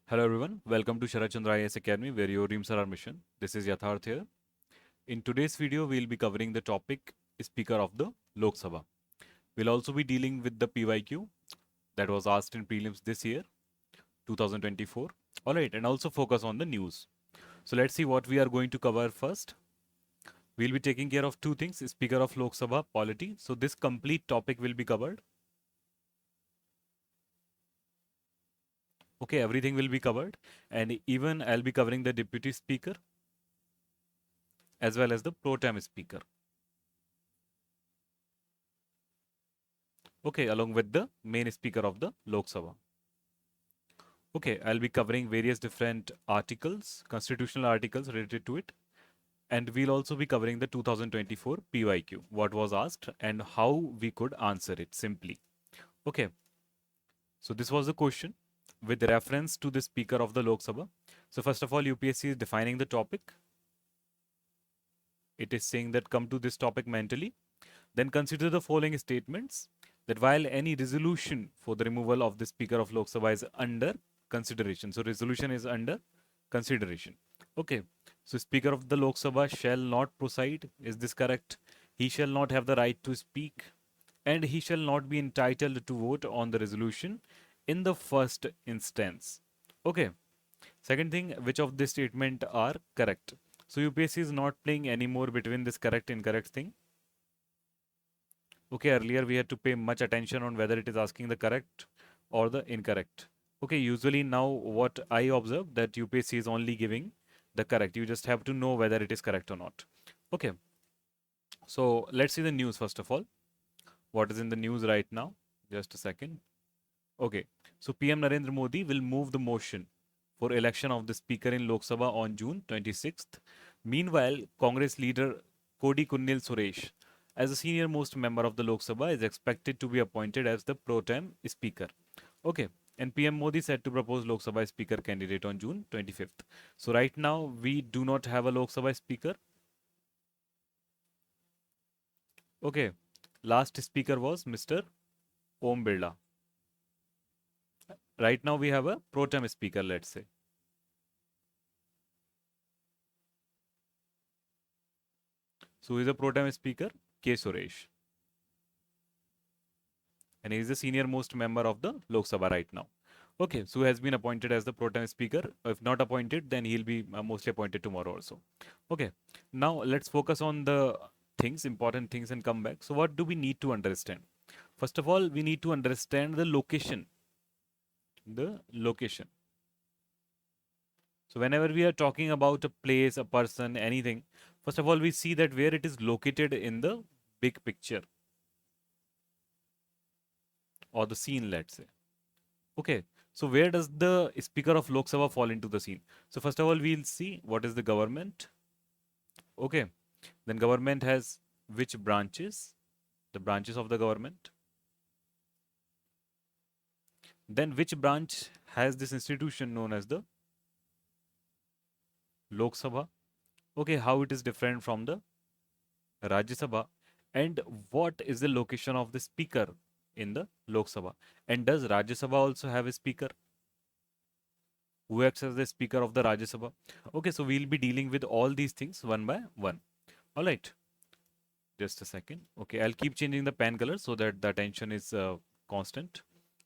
Hello everyone, welcome to Sarat Chandra IAS Academy where your dreams are our mission. This is Yatharth here. In today's video, we'll be covering the topic Speaker of the Lok Sabha. We'll also be dealing with the PYQ that was asked in prelims this year, 2024. Alright, and also focus on the news. So let's see what we are going to cover first. We'll be taking care of two things, Speaker of Lok Sabha, polity. So this complete topic will be covered. Okay, everything will be covered. And even I'll be covering the Deputy Speaker as well as the Pro Tem Speaker. Okay, along with the main speaker of the Lok Sabha. Okay, I'll be covering various different articles, constitutional articles related to it. And we'll also be covering the 2024 PYQ, what was asked and how we could answer it simply. Okay, so this was the question with reference to the speaker of the Lok Sabha. So first of all, UPSC is defining the topic. It is saying that come to this topic mentally. Then consider the following statements that while any resolution for the removal of the Speaker of Lok Sabha is under consideration. So resolution is under consideration. Okay. So Speaker of the Lok Sabha shall not preside. Is this correct? He shall not have the right to speak and he shall not be entitled to vote on the resolution in the first instance. Okay. Second thing, which of this statement are correct? So UPSC is not playing anymore between this correct incorrect thing. Okay, earlier we had to pay much attention on whether it is asking the correct or the incorrect. Okay, usually now what I observe that UPSC is only giving the correct. You just have to know whether it is correct or not. Okay, so let's see the news first of all. What is in the news right now? Just a second. Okay, so PM Narendra Modi will move the motion for election of the speaker in Lok Sabha on June 26th. Meanwhile, Congress leader Kodi Kunnil Suresh, as a senior most member of the Lok Sabha, is expected to be appointed as the pro tem speaker. Okay, and PM Modi said to propose Lok Sabha speaker candidate on June 25th. So right now we do not have a Lok Sabha speaker. Okay, last speaker was Mr. Om Birla. Right now we have a pro tem speaker, let's say. So who is the pro tem speaker? K. Suresh. And he is the senior most member of the Lok Sabha right now. Okay, so he has been appointed as the pro tem speaker. If not appointed, then he'll be mostly appointed tomorrow also. Okay, now let's focus on the things, important things, and come back. So what do we need to understand? First of all, we need to understand the location. The location. So whenever we are talking about a place, a person, anything, first of all, we see that where it is located in the big picture or the scene, let's say. Okay, so where does the Speaker of Lok Sabha fall into the scene? So first of all, we'll see what is the government. Okay, then government has which branches? The branches of the government. Then which branch has this institution known as the Lok Sabha? Okay, how it is different from the Rajya Sabha? And what is the location of the speaker in the Lok Sabha? And does Rajya Sabha also have a speaker? Who acts as the speaker of the Rajya Sabha? Okay, so we'll be dealing with all these things one by one. All right. Just a second. Okay, I'll keep changing the pen color so that the attention is constant.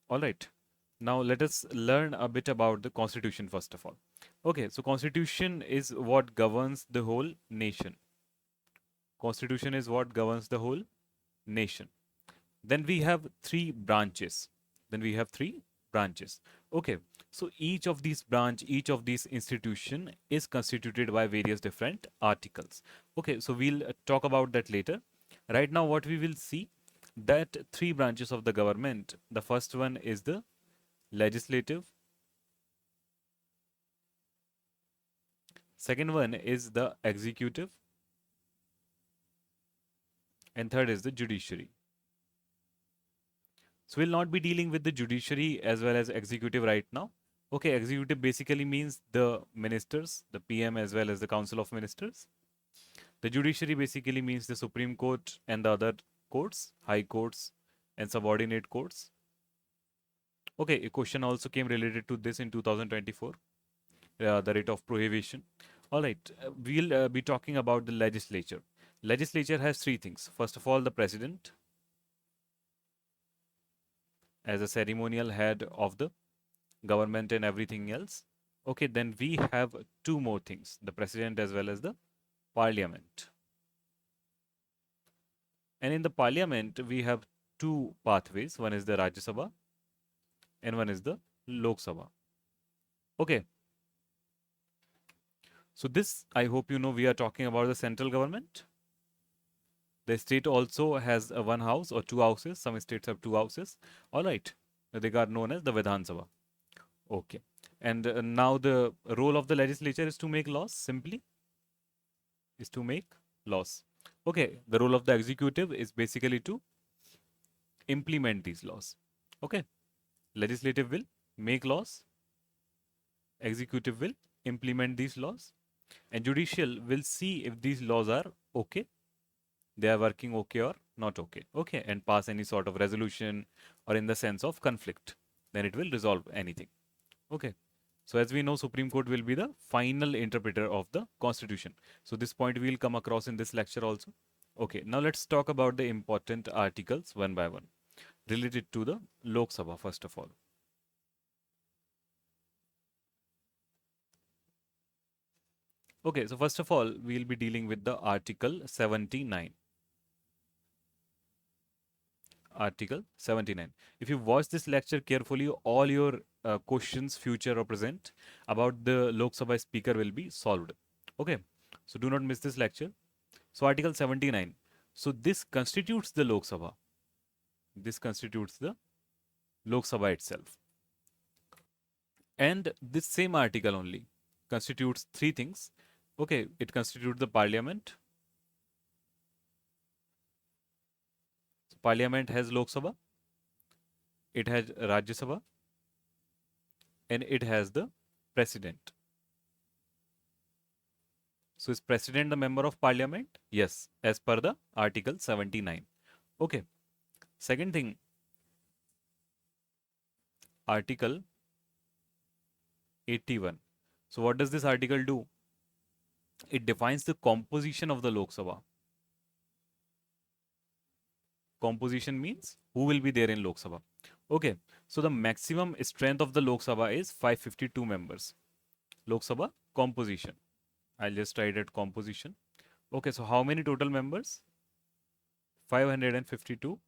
All right. Now let us learn a bit about the constitution first of all. Okay, so constitution is what governs the whole nation. Constitution is what governs the whole nation. Then we have three branches. Okay, so each of these branch, each of these institution is constituted by various different articles. Okay, so we'll talk about that later. Right now what we will see that three branches of the government. The first one is the legislative. Second one is the executive. And third is the judiciary. So we'll not be dealing with the judiciary as well as executive right now. Okay, executive basically means the ministers, the PM as well as the Council of Ministers. The judiciary basically means the Supreme Court and the other courts, high courts and subordinate courts. Okay, a question also came related to this in 2024, the rate of prohibition. All right, we'll be talking about the legislature. Legislature has three things. First of all, the president as a ceremonial head of the government and everything else. Okay, then we have two more things, the president as well as the parliament. And in the parliament, we have two pathways. One is the Rajya Sabha and one is the Lok Sabha. Okay. So this, I hope you know, we are talking about the central government. The state also has one house or two houses. Some states have two houses. All right. They are known as the Vidhan Sabha. Okay. And now the role of the legislature is to make laws, simply is to make laws. Okay. The role of the executive is basically to implement these laws. Okay. Legislative will make laws. Executive will implement these laws. And judicial will see if these laws are okay, they are working okay or not okay. Okay. And pass any sort of resolution or in the sense of conflict. Then it will resolve anything. Okay. So as we know, Supreme Court will be the final interpreter of the Constitution. So this point we will come across in this lecture also. Okay, now let's talk about the important articles one by one related to the Lok Sabha first of all. Okay, so first of all, we will be dealing with the Article 79. Article 79. If you watch this lecture carefully, all your questions, future or present, about the Lok Sabha speaker will be solved. Okay, so do not miss this lecture. So Article 79. So this constitutes the Lok Sabha. This constitutes the Lok Sabha itself. And this same article only constitutes three things. Okay, it constitutes the parliament. So parliament has Lok Sabha, it has Rajya Sabha, and it has the president. So is president the member of parliament? Yes, as per the Article 79. Okay. Second thing, Article 81. So what does this article do? It defines the composition of the Lok Sabha. Composition means who will be there in Lok Sabha. Okay, so the maximum strength of the Lok Sabha is 552 members. Lok Sabha composition. I'll just write it composition. Okay, so how many total members? 552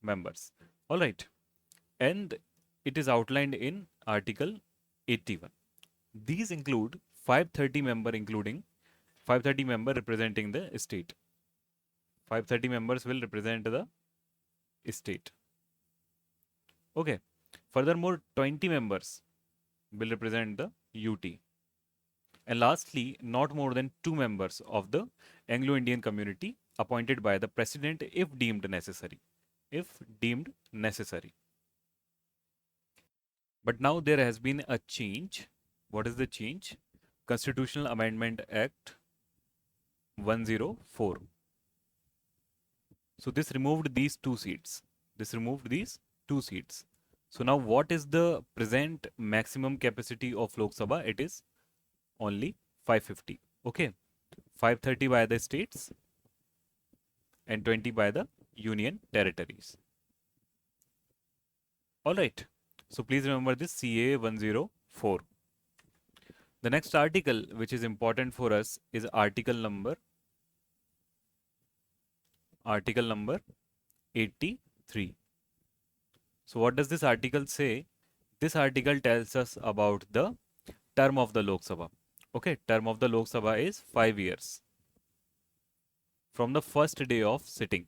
members. All right, and it is outlined in Article 81. These include 530 member, including 530 member representing the state. 530 members will represent the state. Okay. Furthermore, 20 members will represent the UT. And lastly, not more than 2 members of the Anglo-Indian community appointed by the president if deemed necessary. If deemed necessary. But now there has been a change. What is the change? Constitutional Amendment Act 104. So this removed these two seats. This removed these two seats. So now what is the present maximum capacity of Lok Sabha? It is only 550. Okay. 530 by the states and 20 by the union territories. All right. So please remember this CA 104. The next article which is important for us is article number 83. So what does this article say? This article tells us about the term of the Lok Sabha. Okay, term of the Lok Sabha is 5 years from the first day of sitting.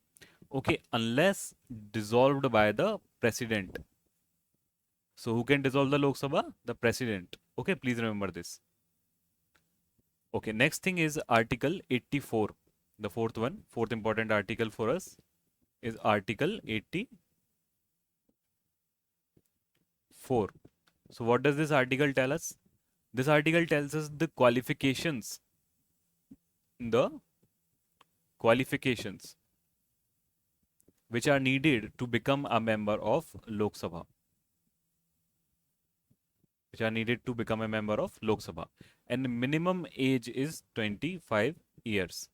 Okay, unless dissolved by the president. So who can dissolve the Lok Sabha? The president. Okay, please remember this. Okay, next thing is Article 84. The fourth important article for us is Article 84. So what does this article tell us? This article tells us the qualifications. The qualifications which are needed to become a member of Lok Sabha. which are needed to become a member of Lok Sabha. And minimum age is 25 years.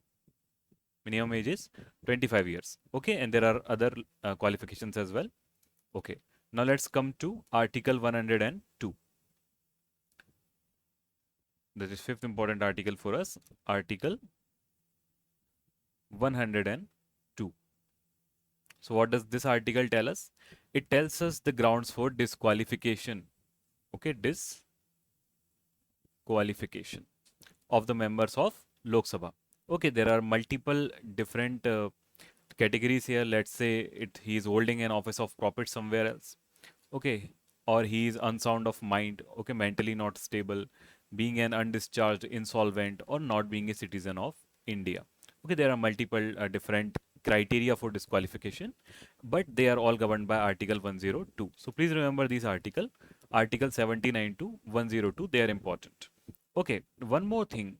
Minimum age is 25 years. Okay, and there are other qualifications as well. Okay, now let's come to Article 102. That is fifth important article for us. Article 102. So what does this article tell us? It tells us the grounds for disqualification. Okay, disqualification of the members of Lok Sabha. Okay, there are multiple different categories here. Let's say he is holding an office of profit somewhere else. Okay, or he is unsound of mind. Okay, mentally not stable, being an undischarged insolvent, or not being a citizen of India. Okay, there are multiple different criteria for disqualification, but they are all governed by Article 102. So please remember these Article 79 to 102, they are important. Okay, one more thing.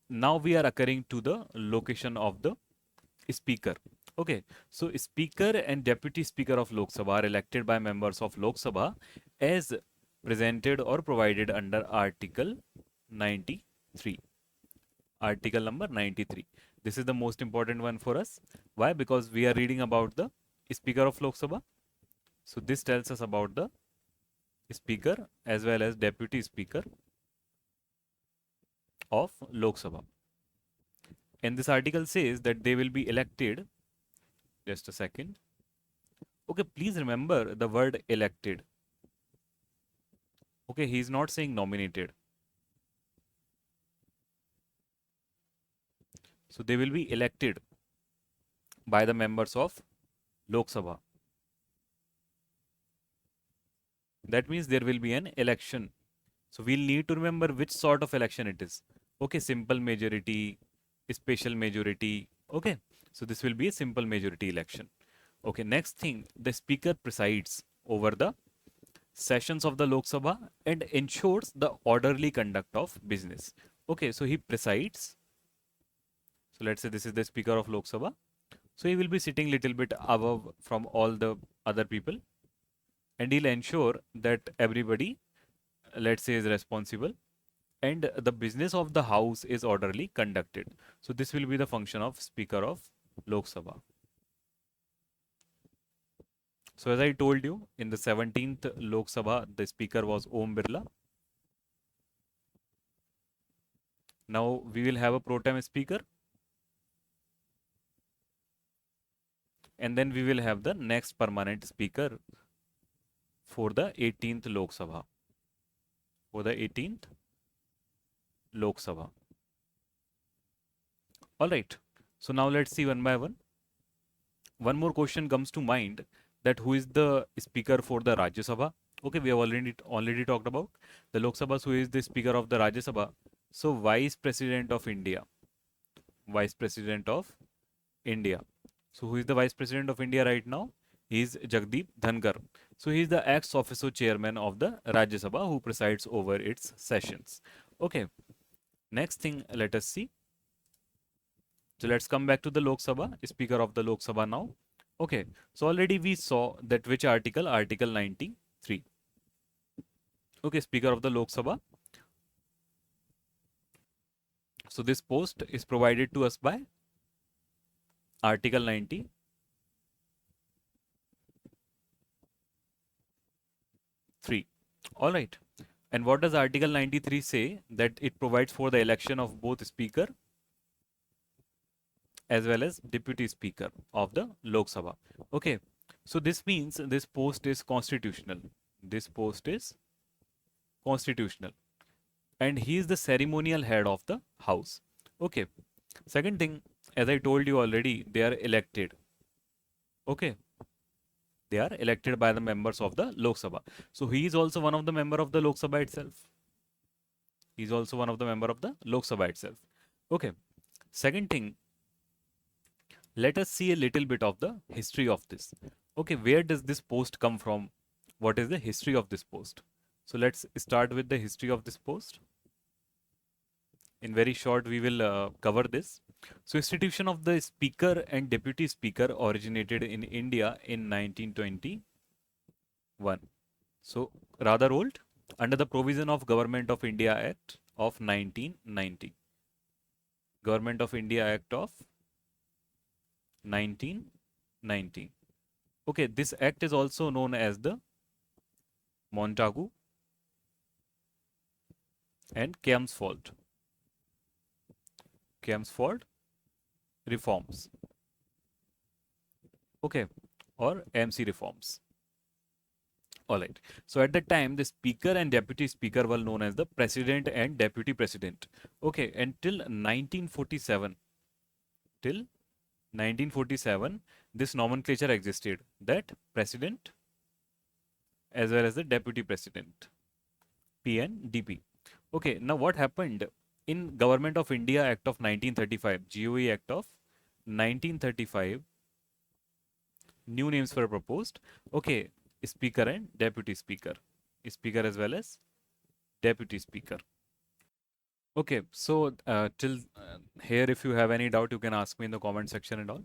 Now we are occurring to the location of the speaker. Okay, so speaker and deputy speaker of Lok Sabha are elected by members of Lok Sabha as presented or provided under Article 93. Article number 93. This is the most important one for us. Why? Because we are reading about the speaker of Lok Sabha. So this tells us about the speaker as well as deputy speaker of Lok Sabha. And this article says that they will be elected. Just a second. Okay, please remember the word elected. Okay, he is not saying nominated. So they will be elected by the members of Lok Sabha. That means there will be an election. So we'll need to remember which sort of election it is. Okay, simple majority, special majority. Okay, so this will be a simple majority election. Okay, next thing, the speaker presides over the sessions of the Lok Sabha and ensures the orderly conduct of business. Okay, so he presides. So let's say this is the speaker of Lok Sabha. So he will be sitting little bit above from all the other people, and he'll ensure that everybody, let's say, is responsible and the business of the house is orderly conducted. So this will be the function of speaker of Lok Sabha. So as I told you, in the 17th Lok Sabha, the speaker was Om Birla. Now we will have a pro tem speaker, and then we will have the next permanent speaker for the 18th Lok Sabha. For the 18th Lok Sabha. All right. So now let's see one by one. One more question comes to mind, that who is the speaker for the Rajya Sabha? Okay, we have already talked about the Lok Sabha. So who is the speaker of the Rajya Sabha? So Vice President of India. Vice President of India. So who is the Vice President of India right now? He is Jagdeep Dhankar. So he is the ex officio chairman of the Rajya Sabha who presides over its sessions. Okay. Next thing, let us see. So let's come back to the Lok Sabha, speaker of the Lok Sabha now. Okay, so already we saw that which article? Article 93. Okay, speaker of the Lok Sabha. So this post is provided to us by Article 93. All right. And what does Article 93 say? That it provides for the election of both speaker as well as deputy speaker of the Lok Sabha. Okay, so this means this post is constitutional. This post is constitutional, and he is the ceremonial head of the house. Okay, second thing, as I told you already, they are elected. Okay, they are elected by the members of the Lok Sabha. So he is also one of the member of the Lok Sabha itself. He is also one of the member of the Lok Sabha itself. Okay, second thing, let us see a little bit of the history of this. Okay, where does this post come from? What is the history of this post? So let's start with the history of this post. In very short, we will cover this. So institution of the speaker and deputy speaker originated in India in 1921. So rather old, under the provision of Government of India Act of 1990. Government of India Act of 1990. Okay, this act is also known as the Montagu and Chelmsford reforms. Okay, or MC reforms. All right. So at that time, the speaker and deputy speaker were known as the president and deputy president. Okay, until 1947, till 1947, this nomenclature existed, that president as well as the deputy president, PNDP. Okay, now what happened in Government of India Act of 1935, GOE Act of 1935, new names were proposed. Okay, speaker and deputy speaker, speaker as well as deputy speaker. Okay, so till here, if you have any doubt, you can ask me in the comment section and all.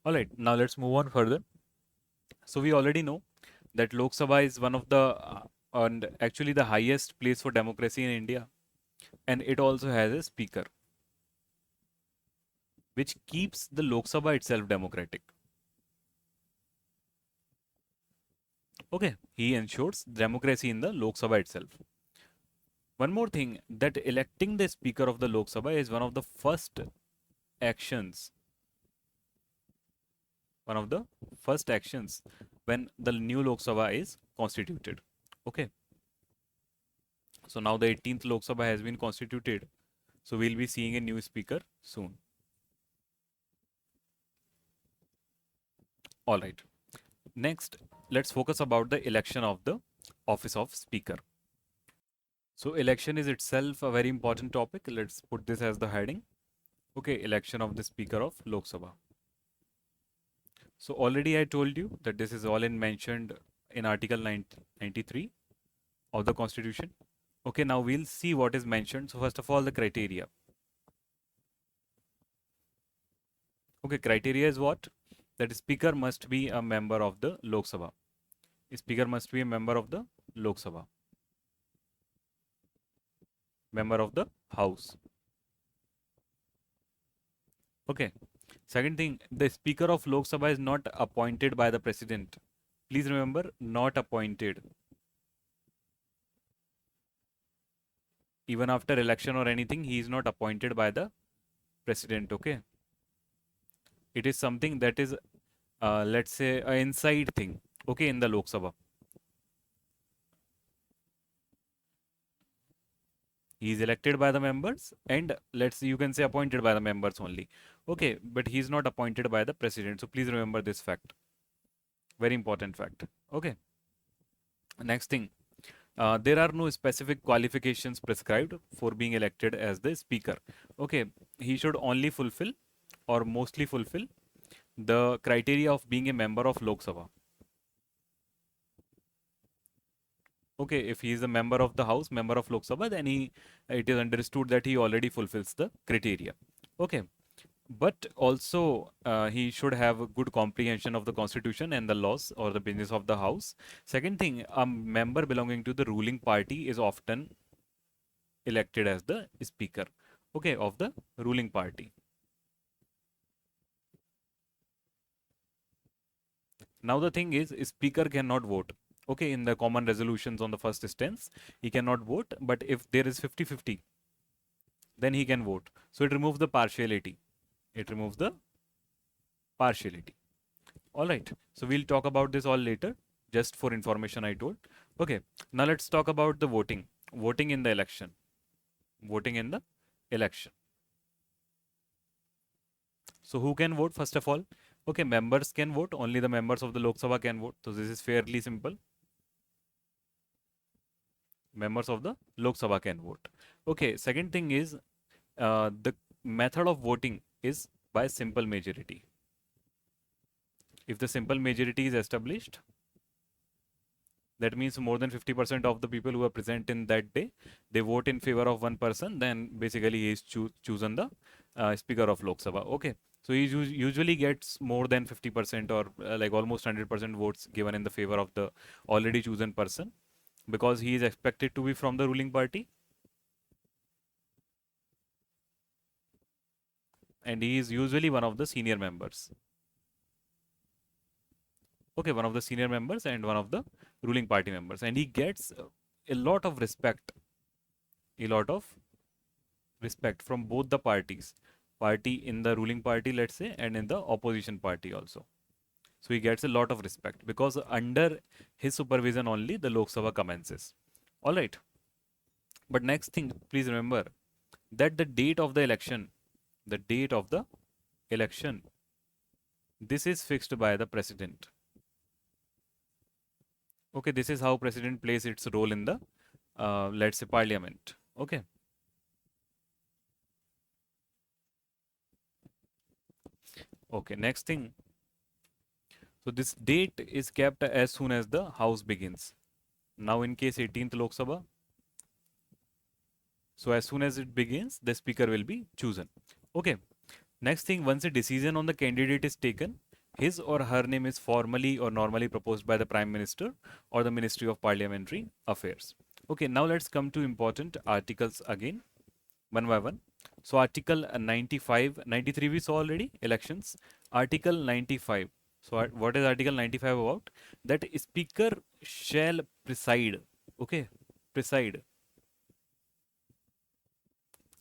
All right, now let's move on further. So we already know that Lok Sabha is one of the and actually the highest place for democracy in India, and it also has a speaker, which keeps the Lok Sabha itself democratic. Okay, he ensures democracy in the Lok Sabha itself. One more thing, that electing the speaker of the Lok Sabha is one of the first actions when the new Lok Sabha is constituted. Okay. So now the 18th Lok Sabha has been constituted. So we'll be seeing a new speaker soon. All right. Next, let's focus about the election of the office of speaker. So election is itself a very important topic. Let's put this as the heading. Okay, election of the speaker of Lok Sabha. So already I told you that this is all mentioned in Article 93 of the Constitution. Okay, now we'll see what is mentioned. So first of all, the criteria. Okay, criteria is what? That speaker must be a member of the Lok Sabha. Speaker must be a member of the Lok Sabha. Member of the House. Okay. Second thing, the Speaker of Lok Sabha is not appointed by the President. Please remember, not appointed. Even after election or anything, he is not appointed by the President. Okay. It is something that is, let's say, an inside thing. Okay, in the Lok Sabha. He is elected by the members and you can say appointed by the members only. Okay, but he is not appointed by the president. So please remember this fact. Very important fact. Okay. Next thing, there are no specific qualifications prescribed for being elected as the speaker. Okay, he should only fulfill or mostly fulfill the criteria of being a member of Lok Sabha. Okay, if he is a member of the House, member of Lok Sabha, then it is understood that he already fulfills the criteria. Okay, but also he should have a good comprehension of the Constitution and the laws or the business of the House. Second thing, a member belonging to the ruling party is often elected as the speaker, okay, of the ruling party. Now the thing is, speaker cannot vote. Okay, in the common resolutions on the first instance, he cannot vote, but if there is 50-50, then he can vote. So it removes the partiality. It removes the partiality. All right. So we'll talk about this all later, just for information I told. Okay. Now let's talk about the voting. Voting in the election. Voting in the election. So who can vote first of all? Okay, members can vote. Only the members of the Lok Sabha can vote. So this is fairly simple. Members of the Lok Sabha can vote. Okay, second thing is the method of voting is by simple majority. If the simple majority is established, that means more than 50% of the people who are present in that day, they vote in favor of one person, then basically he is chosen the Speaker of Lok Sabha. Okay, so he usually gets more than 50% or like almost 100% votes given in the favor of the already chosen person. because he is expected to be from the ruling party, and he is usually one of the senior members. Okay, one of the senior members and one of the ruling party members, and he gets a lot of respect, a lot of respect from both the party in the ruling party, let's say, and in the opposition party also. So he gets a lot of respect because under his supervision only the Lok Sabha commences. All right. But next thing, please remember that the date of the election, this is fixed by the president. Okay, this is how president plays its role in the, let's say, parliament. Okay. Okay, next thing. So this date is kept as soon as the house begins. Now in case 18th Lok Sabha, so as soon as it begins, the speaker will be chosen. Okay. Next thing, once a decision on the candidate is taken, his or her name is formally or normally proposed by the Prime Minister or the Ministry of Parliamentary Affairs. Okay, now let's come to important articles again, one by one. So Article 95, 93 we saw already, elections. Article 95. So what is Article 95 about? That speaker shall preside, okay, preside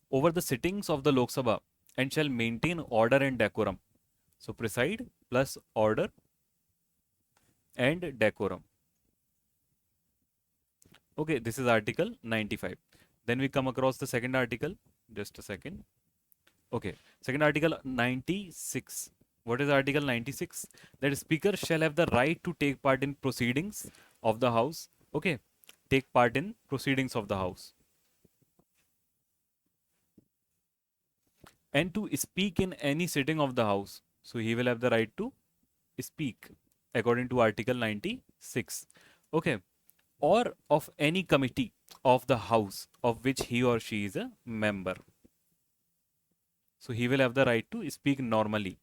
over the sittings of the Lok Sabha and shall maintain order and decorum. So preside plus order and decorum. Okay, this is Article 95. Then we come across the second article. Just a second. Okay, second Article 96. What is Article 96? That speaker shall have the right to take part in proceedings of the House. Okay, take part in proceedings of the House. And to speak in any sitting of the House. So he will have the right to speak according to Article 96. Okay, or of any committee of the House of which he or she is a member. So he will have the right to speak normally,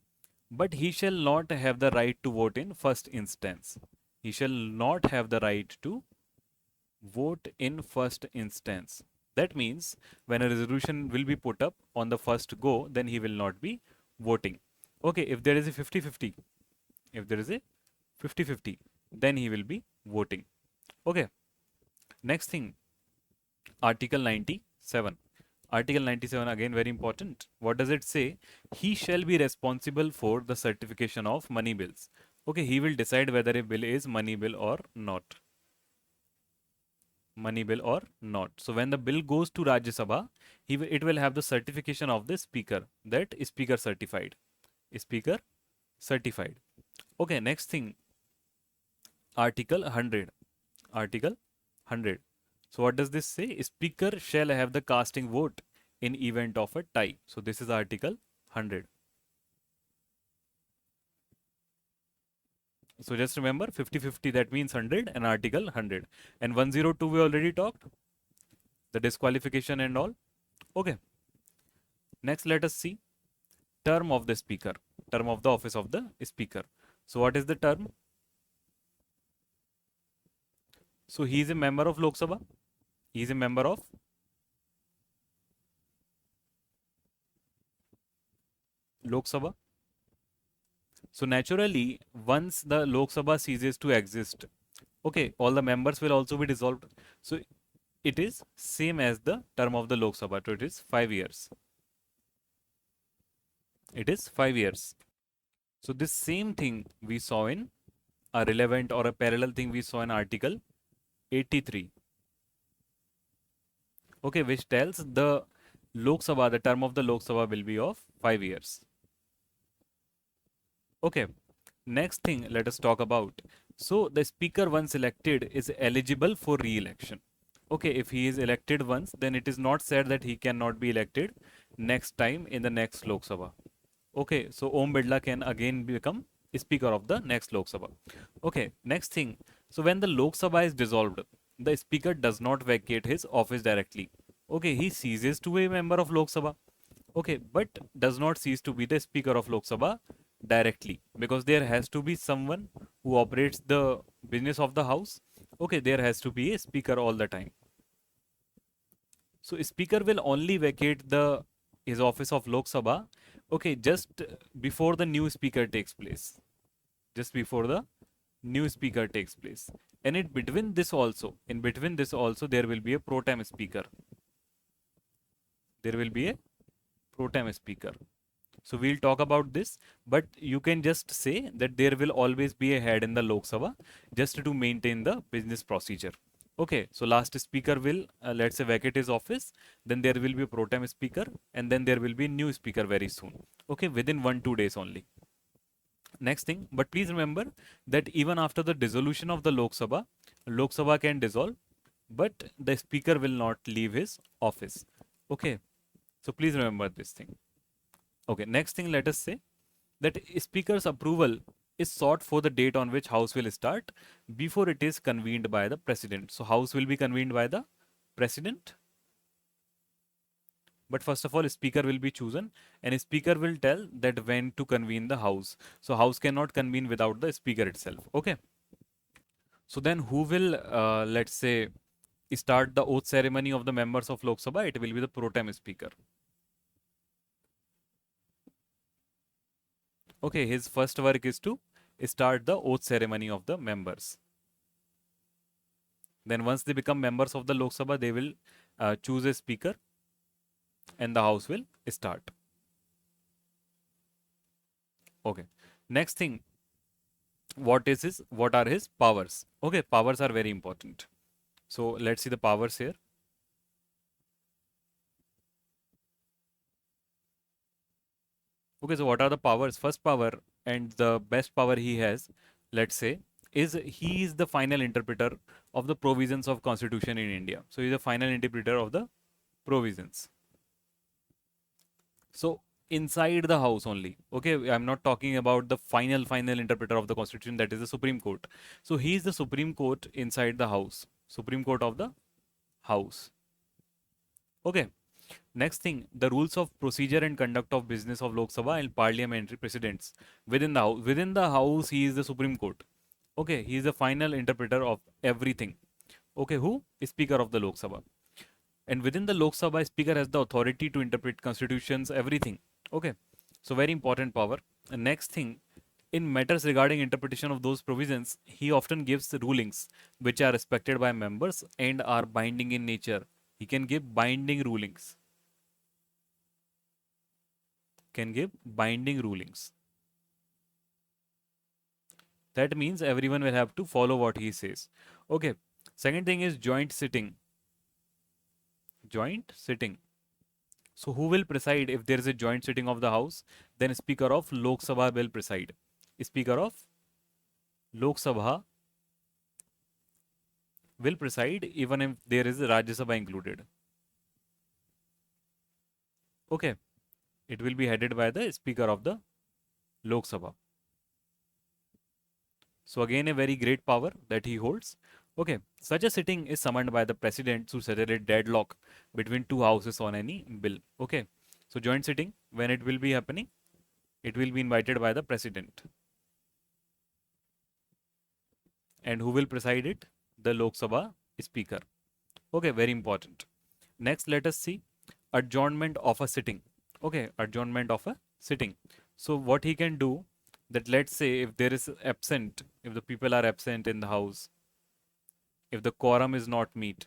but he shall not have the right to vote in first instance. He shall not have the right to vote in first instance. That means when a resolution will be put up on the first go, then he will not be voting. Okay, if there is a 50-50, if there is a 50-50, then he will be voting. Okay, next thing, Article 97. Article 97 again very important. What does it say? He shall be responsible for the certification of money bills. Okay, he will decide whether a bill is money bill or not. Money bill or not. So when the bill goes to Rajya Sabha, it will have the certification of the speaker, that speaker certified. Speaker certified. Okay, next thing, Article 100. Article 100. So what does this say? Speaker shall have the casting vote in event of a tie. So this is Article 100. So just remember 50-50, that means 100, and Article 100. And 102 we already talked, the disqualification and all. Okay. Next let us see term of the speaker, term of the office of the speaker. So what is the term? So he is a member of Lok Sabha. He is a member of Lok Sabha. So naturally, once the Lok Sabha ceases to exist, okay, all the members will also be dissolved. So it is same as the term of the Lok Sabha. So it is 5 years. It is 5 years. So this same thing we saw in a relevant or a parallel thing we saw in Article 83. Okay, which tells the Lok Sabha, the term of the Lok Sabha will be of 5 years. Okay, next thing let us talk about. So the speaker once elected is eligible for re-election. Okay, if he is elected once, then it is not said that he cannot be elected next time in the next Lok Sabha. Okay, so Om Birla can again become speaker of the next Lok Sabha. Okay, next thing. So when the Lok Sabha is dissolved, the speaker does not vacate his office directly. Okay, he ceases to be a member of Lok Sabha. Okay, but does not cease to be the speaker of Lok Sabha directly, because there has to be someone who operates the business of the house. Okay, there has to be a speaker all the time. So speaker will only vacate the his office of Lok Sabha, okay, just before the new speaker takes place. Just before the new speaker takes place. And in between this also, there will be a pro tem speaker. There will be a pro tem speaker. So we'll talk about this, but you can just say that there will always be a head in the Lok Sabha just to maintain the business procedure. Okay, so last speaker will, let's say, vacate his office, then there will be a pro tem speaker, and then there will be a new speaker very soon. Okay, within 1-2 days only. Next thing, but please remember that even after the dissolution of the Lok Sabha can dissolve, but the speaker will not leave his office. Okay, so please remember this thing. Okay, next thing, let us say that speaker's approval is sought for the date on which house will start before it is convened by the president. So house will be convened by the president. But first of all, speaker will be chosen and speaker will tell that when to convene the house. So house cannot convene without the speaker itself. Okay. So then who will, let's say, start the oath ceremony of the members of Lok Sabha? It will be the pro tem speaker. Okay, his first work is to start the oath ceremony of the members. Then once they become members of the Lok Sabha, they will choose a speaker and the house will start. Okay. Next thing, what are his powers? Okay, powers are very important. So let's see the powers here. Okay, so what are the powers? First power and the best power he has, let's say, is he is the final interpreter of the provisions of constitution in India. So he's the final interpreter of the provisions. So inside the house only. Okay, I'm not talking about the final interpreter of the constitution, that is the Supreme Court. So he is the Supreme Court inside the house. Supreme Court of the house. Okay. Next thing, the rules of procedure and conduct of business of Lok Sabha and parliamentary precedents within the house. Within the house, he is the Supreme Court. Okay, he is the final interpreter of everything. Okay, who? Speaker of the Lok Sabha. And within the Lok Sabha, speaker has the authority to interpret constitutions, everything. Okay, so very important power. And next thing, in matters regarding interpretation of those provisions, he often gives rulings which are respected by members and are binding in nature. He can give binding rulings. Can give binding rulings. That means everyone will have to follow what he says. Okay. Second thing is joint sitting. Joint sitting. So who will preside if there is a joint sitting of the house? Then Speaker of Lok Sabha will preside. Speaker of Lok Sabha will preside even if there is a Rajya Sabha included. Okay. It will be headed by the Speaker of the Lok Sabha. So again, a very great power that he holds. Okay, such a sitting is summoned by the president to settle a deadlock between two houses on any bill. Okay, so joint sitting, when it will be happening, it will be invited by the president. And who will preside it? The Lok Sabha speaker. Okay, very important. Next, let us see adjournment of a sitting. Okay, adjournment of a sitting. So what he can do, that let's say if there is absent, if the people are absent in the house, if the quorum is not meet,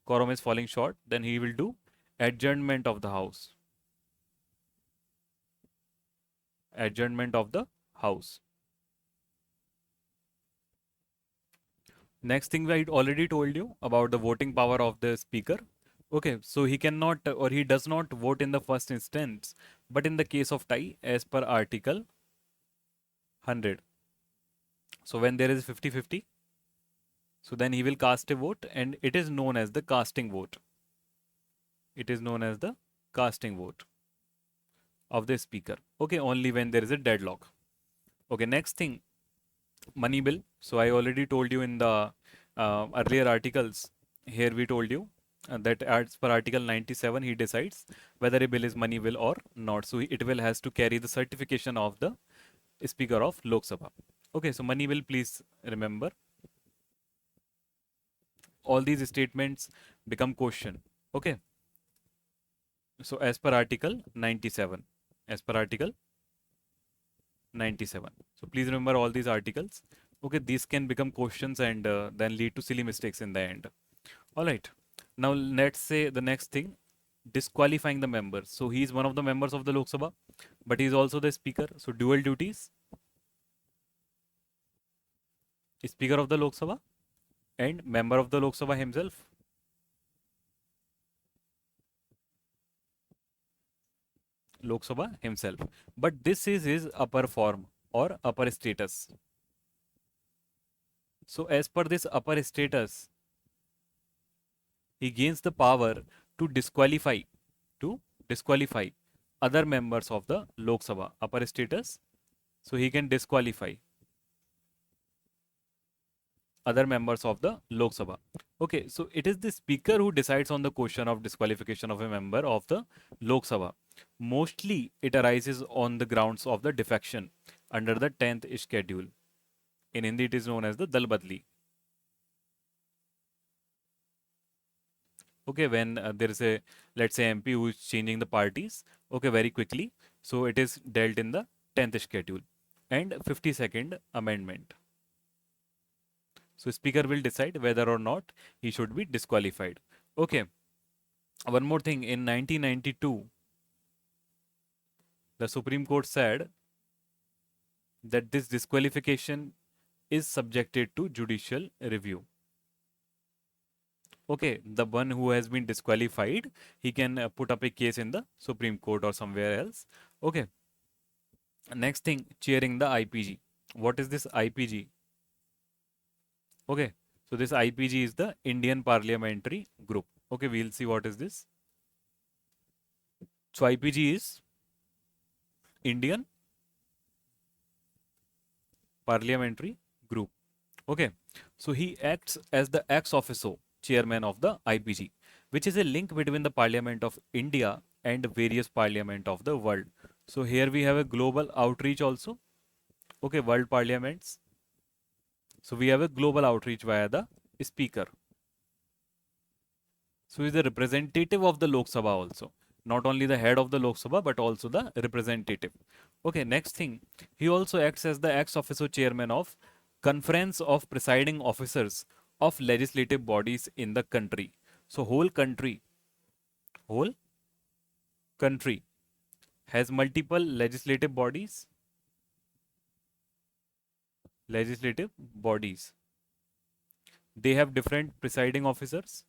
quorum is falling short, then he will do adjournment of the house. Adjournment of the house. Next thing, I already told you about the voting power of the speaker. Okay, so he cannot or he does not vote in the first instance, but in the case of tie as per Article 100. So when there is 50-50, so then he will cast a vote and it is known as the casting vote. It is known as the casting vote of the speaker. Okay, only when there is a deadlock. Okay, next thing, money bill. So I already told you in the earlier articles, here we told you that as per Article 97, he decides whether a bill is money bill or not. So it will has to carry the certification of the Speaker of Lok Sabha. Okay, so money will, please remember, all these statements become question. Okay, so as per article 97, as per article 97. So please remember all these articles. Okay, these can become questions and then lead to silly mistakes in the end. All right. Now let's say the next thing, disqualifying the member. So he is one of the members of the Lok Sabha, but he is also the speaker. So dual duties, speaker of the Lok Sabha and member of the Lok Sabha himself. Lok Sabha himself. But this is his upper form or upper status. So as per this upper status, he gains the power to disqualify to disqualify other members of the Lok Sabha. Upper status, so he can disqualify other members of the Lok Sabha. Okay, so it is the speaker who decides on the question of disqualification of a member of the Lok Sabha. Mostly it arises on the grounds of the defection under the 10th schedule. In Hindi it is known as the Dal Badli. Okay, when there is a, let's say, MP who is changing the parties, okay, very quickly, so it is dealt in the 10th schedule and 52nd amendment. So speaker will decide whether or not he should be disqualified. Okay, one more thing, in 1992 the Supreme Court said that this disqualification is subjected to judicial review. Okay, the one who has been disqualified, he can put up a case in the Supreme Court or somewhere else. Okay, next thing, chairing the IPG. What is this IPG? Okay, so this IPG is the Indian Parliamentary Group. Okay, we'll see what is this. So IPG is Indian Parliamentary Group. Okay, so he acts as the ex officio chairman of the IPG, which is a link between the Parliament of India and various parliament of the world. So here we have a global outreach also. Okay, world parliaments. So we have a global outreach via the speaker. So he is the representative of the Lok Sabha also. Not only the head of the Lok Sabha, but also the representative. Okay, next thing, he also acts as the ex officio chairman of Conference of Presiding Officers of legislative bodies in the country. So whole country has multiple legislative bodies. They have different presiding officers.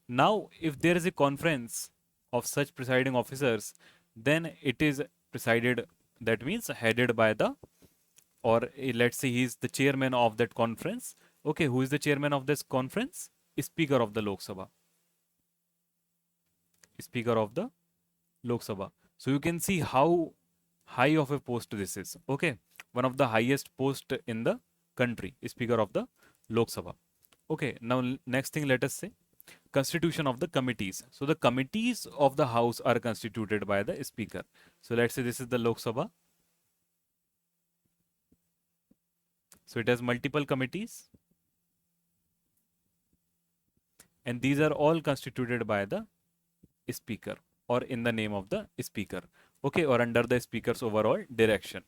Now, if there is a conference of such presiding officers, then it is presided, that means headed by the, or let's say he is the chairman of that conference. Okay, who is the chairman of this conference? Speaker of the Lok Sabha. Speaker of the Lok Sabha. So you can see how high of a post this is. Okay, one of the highest post in the country, Speaker of the Lok Sabha. Okay, now next thing, let us say constitution of the committees. So the committees of the house are constituted by the speaker. So let's say this is the Lok Sabha. So it has multiple committees and these are all constituted by the speaker or in the name of the speaker. Okay, or under the speaker's overall direction.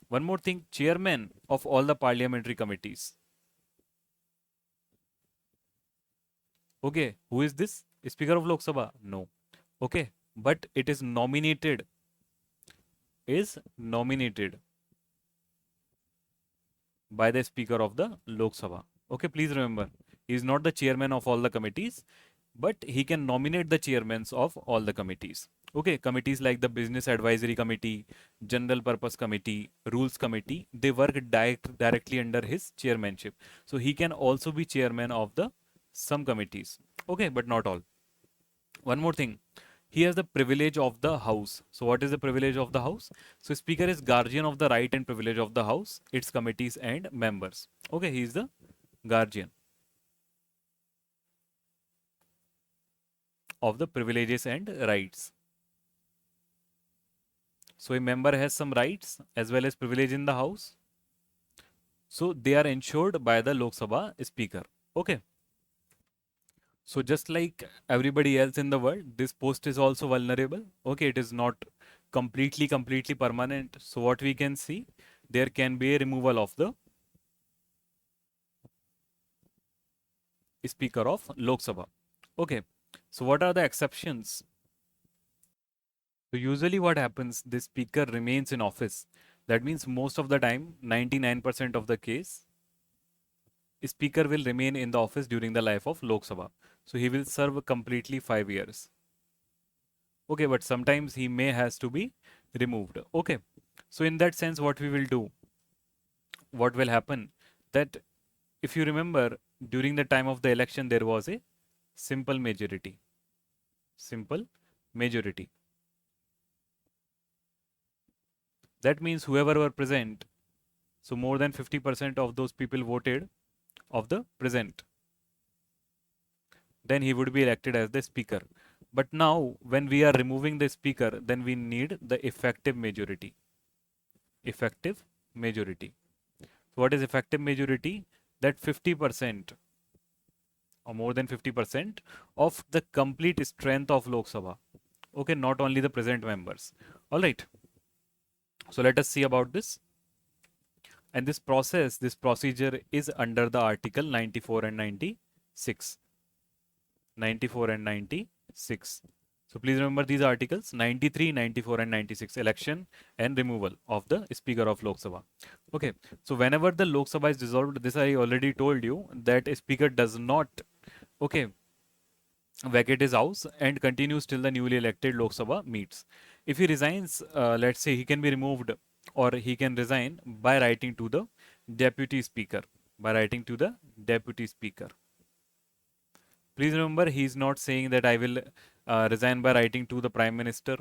One more thing, chairman of all the parliamentary committees. Okay, who is this? Speaker of Lok Sabha? No. Okay, but it is nominated by the Speaker of the Lok Sabha. Okay, please remember, he is not the chairman of all the committees, but he can nominate the chairmans of all the committees. Okay, committees like the Business Advisory Committee, General Purpose Committee, Rules Committee, they work directly under his chairmanship. So he can also be chairman of the some committees. Okay, but not all. One more thing, he has the privilege of the house. So what is the privilege of the house? So speaker is guardian of the right and privilege of the house, its committees and members. Okay, he is the guardian of the privileges and rights So a member has some rights as well as privilege in the house. So they are ensured by the Lok Sabha speaker. Okay. So just like everybody else in the world, this post is also vulnerable. Okay, it is not completely permanent. So what we can see, there can be a removal of the speaker of Lok Sabha. Okay. So what are the exceptions? So usually what happens, this speaker remains in office. That means most of the time, 99% of the case, speaker will remain in the office during the life of Lok Sabha. So he will serve completely 5 years. Okay, but sometimes he may has to be removed. Okay. So in that sense, what we will do, what will happen, that if you remember, during the time of the election, there was a simple majority. Simple majority. That means whoever were present, so more than 50% of those people voted of the present, then he would be elected as the speaker. But now, when we are removing the speaker, then we need the effective majority. Effective majority. So what is effective majority? That 50% or more than 50% of the complete strength of Lok Sabha. Okay, not only the present members. All right. So let us see about this. And this process, this procedure is under the Article 94 and 96. 94 and 96. So please remember these articles 93, 94 and 96, election and removal of the Speaker of Lok Sabha. Okay, so whenever the Lok Sabha is dissolved, this I already told you that a speaker does not, okay, vacate his house and continues till the newly elected Lok Sabha meets. If he resigns, let's say he can be removed or he can resign by writing to the deputy speaker. By writing to the deputy speaker. Please remember, he is not saying that I will resign by writing to the Prime Minister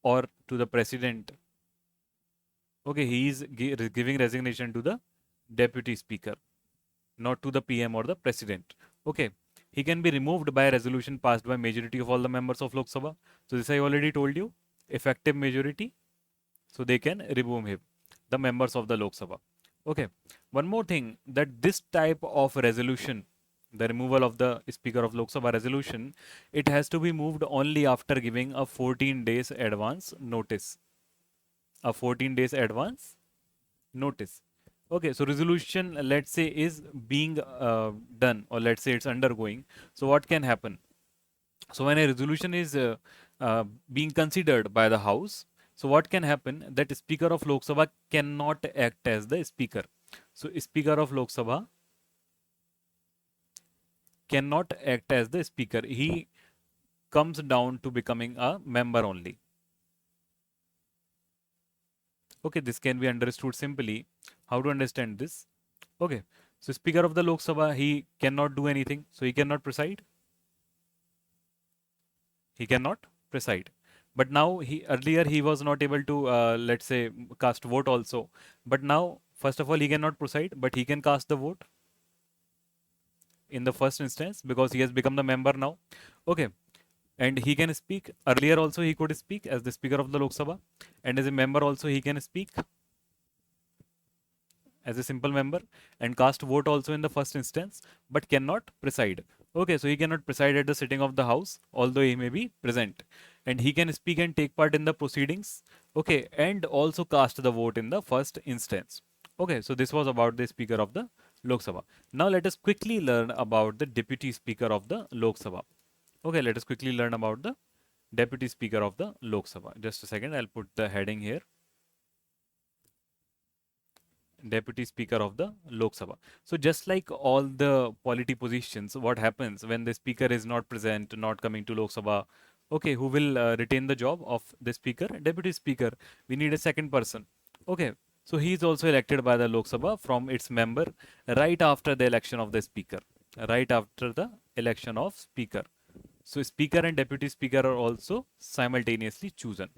or to the President. Okay, he is giving resignation to the Deputy Speaker, not to the PM or the President. Okay, he can be removed by a resolution passed by majority of all the members of Lok Sabha. So this I already told you, effective majority. So they can remove him, the members of the Lok Sabha. Okay, one more thing, that this type of resolution, the removal of the Speaker of Lok Sabha resolution, it has to be moved only after giving a 14 days advance notice. A 14 days advance notice. Okay, so resolution, let's say, is being done, or let's say it's undergoing. So what can happen? So when a resolution is being considered by the House, so what can happen, that Speaker of Lok Sabha cannot act as the Speaker. So Speaker of Lok Sabha cannot act as the Speaker. He comes down to becoming a member only. Okay, this can be understood simply. How to understand this? Okay, so Speaker of the Lok Sabha, he cannot do anything. So he cannot preside. He cannot preside. But now earlier he was not able to, let's say, cast vote also. But now, first of all, he cannot preside, but he can cast the vote in the first instance because he has become the member now. Okay, and he can speak. Earlier also he could speak as the Speaker of the Lok Sabha, and as a member also he can speak as a simple member and cast vote also in the first instance, but cannot preside. Okay, so he cannot preside at the sitting of the House, although he may be present, and he can speak and take part in the proceedings. Okay, and also cast the vote in the first instance. Okay, so this was about the Speaker of the Lok Sabha. Now let us quickly learn about the Deputy Speaker of the Lok Sabha. Okay, let us quickly learn about the Deputy Speaker of the Lok Sabha. Just a second, I'll put the heading here. Deputy Speaker of the Lok Sabha. So just like all the polity positions, what happens when the Speaker is not present, not coming to Lok Sabha? Okay, who will retain the job of the Speaker? Deputy Speaker. We need a second person. Okay, so he is also elected by the Lok Sabha from its member right after the election of the Speaker. Right after the election of Speaker. So Speaker and Deputy Speaker are also simultaneously chosen.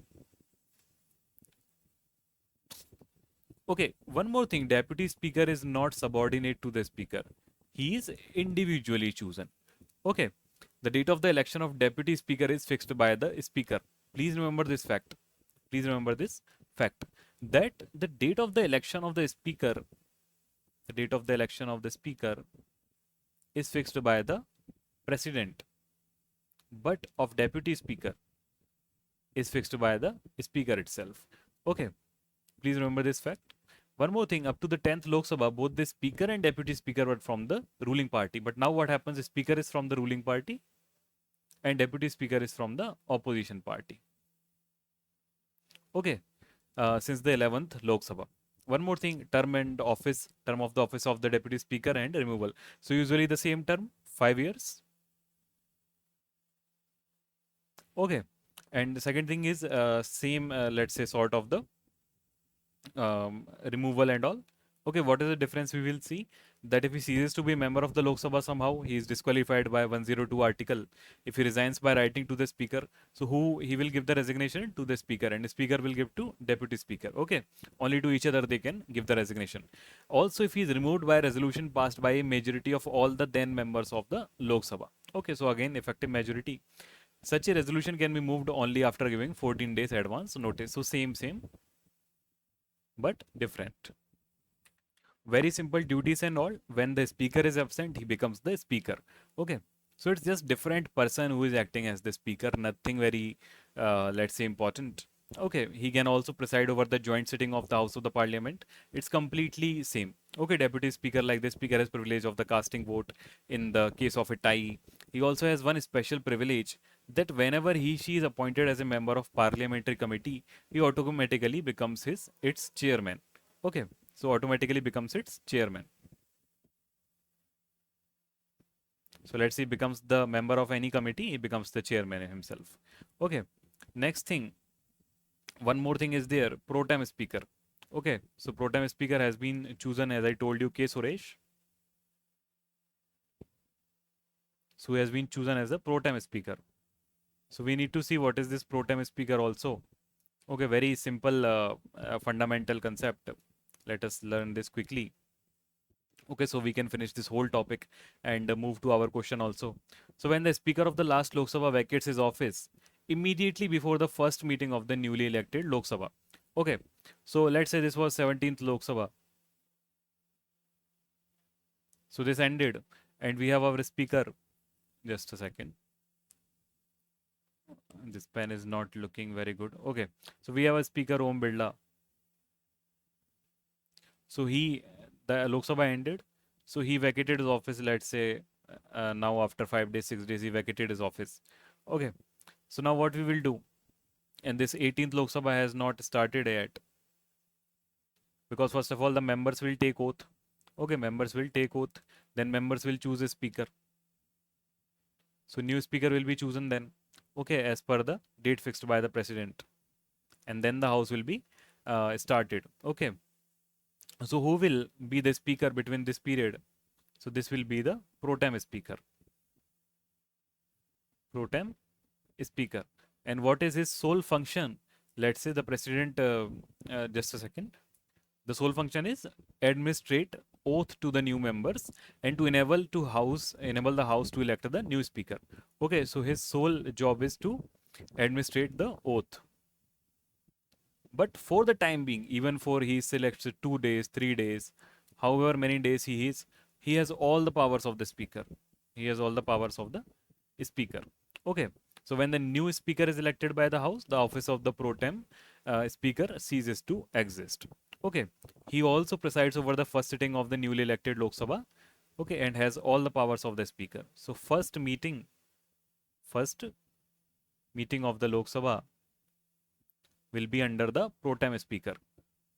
Okay, one more thing, Deputy Speaker is not subordinate to the Speaker. He is individually chosen. Okay, the date of the election of Deputy Speaker is fixed by the Speaker. Please remember this fact. Please remember this fact, that the date of the election of the speaker, the date of the election of the speaker is fixed by the president, but of deputy speaker is fixed by the speaker itself. Okay, please remember this fact. One more thing, up to the 10th Lok Sabha, both the speaker and deputy speaker were from the ruling party. But now what happens? The speaker is from the ruling party and deputy speaker is from the opposition party. Okay, since the 11th Lok Sabha. One more thing, term of the office of the deputy speaker and removal. So usually the same term, 5 years. Okay, and the second thing is same, let's say, sort of the removal and all. Okay, what is the difference? We will see that if he ceases to be a member of the Lok Sabha somehow, he is disqualified by 102 article. If he resigns by writing to the speaker, so who he will give the resignation to the speaker, and the speaker will give to deputy speaker. Okay, only to each other they can give the resignation. Also, if he is removed by resolution passed by a majority of all the then members of the Lok Sabha. Okay, so again effective majority. Such a resolution can be moved only after giving 14 days advance notice. So same, but different. Very simple duties and all. When the speaker is absent, he becomes the speaker. Okay, so it's just different person who is acting as the speaker, nothing very let's say important. Okay, he can also preside over the joint sitting of the House of the Parliament. It's completely same. Okay, deputy speaker, like the speaker has privilege of the casting vote in the case of a tie. He also has one special privilege, that whenever she is appointed as a member of parliamentary committee, he automatically becomes its chairman. Okay, so automatically becomes its chairman. So let's say he becomes the member of any committee, he becomes the chairman himself. Okay, next thing, one more thing is there, pro tem speaker. Okay, so pro tem speaker has been chosen, as I told you, K. Suresh. So he has been chosen as the pro tem speaker. So we need to see what is this pro tem speaker also. Okay, very simple fundamental concept. Let us learn this quickly. Okay, so we can finish this whole topic and move to our question also. So when the speaker of the last Lok Sabha vacates his office, immediately before the first meeting of the newly elected Lok Sabha. Okay, so let's say this was 17th Lok Sabha. So this ended and we have our speaker. Just a second. This pen is not looking very good. Okay, so we have a speaker Om Birla. So the Lok Sabha ended. So he vacated his office, let's say now after 5 days, 6 days, he vacated his office. Okay, so now what we will do, and this 18th Lok Sabha has not started yet, because first of all the members will take oath. Okay, members will take oath, then members will choose a speaker. So new speaker will be chosen then, okay, as per the date fixed by the president, and then the house will be started. Okay, so who will be the speaker between this period? So this will be the pro tem speaker. Pro tem speaker. And what is his sole function? Let's say the president, just a second. The sole function is administrate oath to the new members and to enable the house to elect the new speaker. Okay, so his sole job is to administrate the oath. But for the time being, even for he selects 2 days, 3 days, however many days he is, he has all the powers of the speaker. He has all the powers of the speaker. Okay, so when the new speaker is elected by the house, the office of the pro tem speaker ceases to exist. Okay, he also presides over the first sitting of the newly elected Lok Sabha. Okay, and has all the powers of the speaker. So first meeting of the Lok Sabha will be under the pro tem speaker.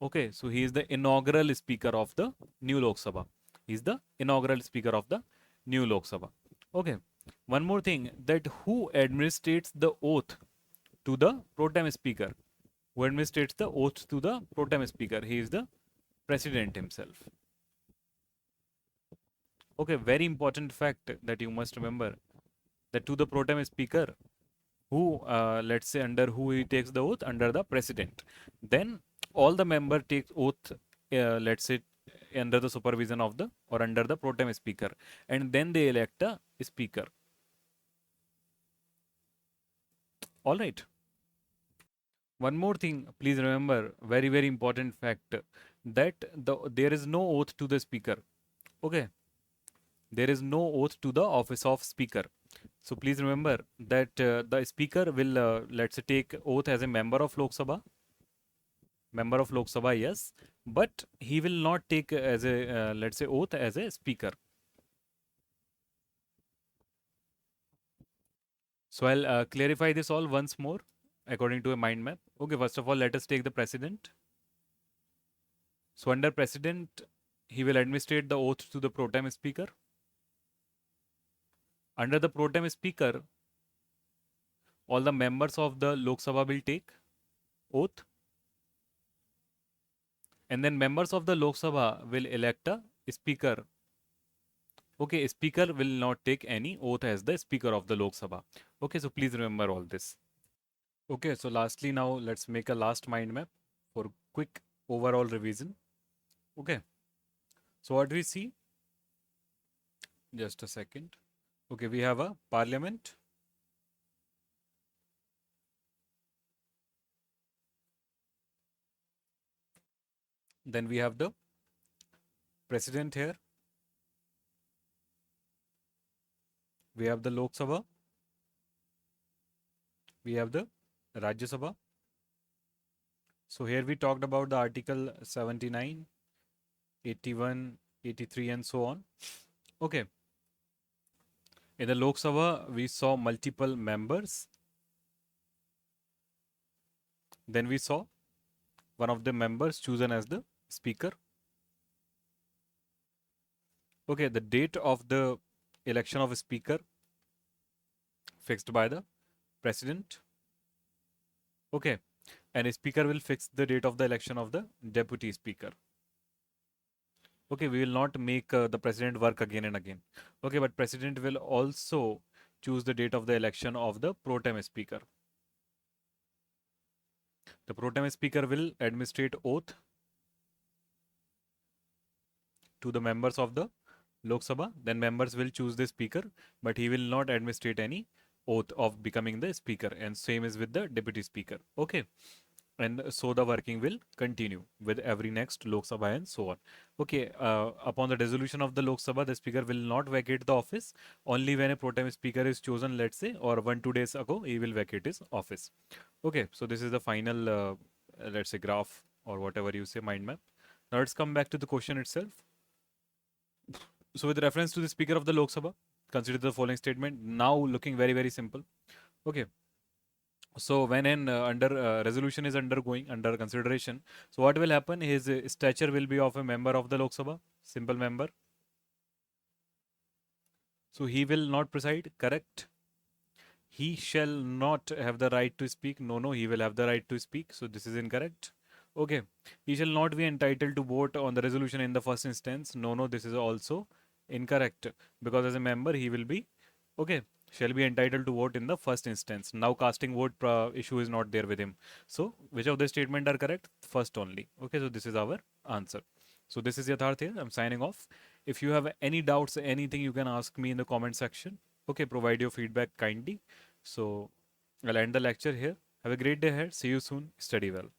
Okay, so he is the inaugural speaker of the new Lok Sabha. He is the inaugural speaker of the new Lok Sabha. Okay, one more thing, that who administrates the oath to the pro tem speaker? Who administrates the oath to the pro tem speaker? He is the president himself. Okay, very important fact that you must remember, that to the pro tem speaker, who let's say under who he takes the oath, under the president. Then all the member takes oath, let's say under the supervision of the or under the pro tem speaker, and then they elect a speaker. All right. One more thing, please remember, very, very important fact, that there is no oath to the speaker. Okay, there is no oath to the office of speaker. So please remember that the speaker will, let's say, take oath as a member of Lok Sabha, yes, but he will not take as a, let's say, oath as a speaker. So I'll clarify this all once more according to a mind map. Okay, first of all, let us take the president. So under president, he will administrate the oath to the pro tem speaker. Under the pro tem speaker, all the members of the Lok Sabha will take oath, and then members of the Lok Sabha will elect a speaker. Okay, speaker will not take any oath as the speaker of the Lok Sabha. Okay, so please remember all this. Okay, so lastly, now let's make a last mind map for quick overall revision. Okay, so what we see, just a second. Okay, we have a parliament. Then we have the president here. We have the Lok Sabha. We have the Rajya Sabha. So here we talked about the article 79, 81, 83 and so on. Okay. In the Lok Sabha, we saw multiple members. Then we saw one of the members chosen as the speaker. Okay, the date of the election of a speaker fixed by the president. Okay, and a speaker will fix the date of the election of the deputy speaker. Okay, we will not make the president work again and again. Okay, but president will also choose the date of the election of the pro tem speaker. The pro tem speaker will administrate oath to the members of the Lok Sabha. Then members will choose the speaker, but he will not administrate any oath of becoming the speaker. And same is with the deputy speaker. Okay. And so the working will continue with every next Lok Sabha and so on. Okay, upon the dissolution of the Lok Sabha, the speaker will not vacate the office. Only when a pro tem speaker is chosen, let's say, or 1-2 days ago, he will vacate his office. Okay, so this is the final, let's say, graph or whatever you say, mind map. Now let's come back to the question itself. So with reference to the speaker of the Lok Sabha, consider the following statement. Now looking very, very simple. Okay. So when an resolution is under consideration, so what will happen? His stature will be of a member of the Lok Sabha, simple member. So he will not preside, correct? He shall not have the right to speak. No, he will have the right to speak. So this is incorrect. Okay. He shall not be entitled to vote on the resolution in the first instance. No, this is also incorrect, because as a member he will be, okay, shall be entitled to vote in the first instance. Now casting vote issue is not there with him. So which of the statement are correct? First only. Okay, so this is our answer. So this is Yatharth here. I'm signing off. If you have any doubts, anything, you can ask me in the comment section. Okay, provide your feedback kindly. So I'll end the lecture here. Have a great day ahead. See you soon. Study well.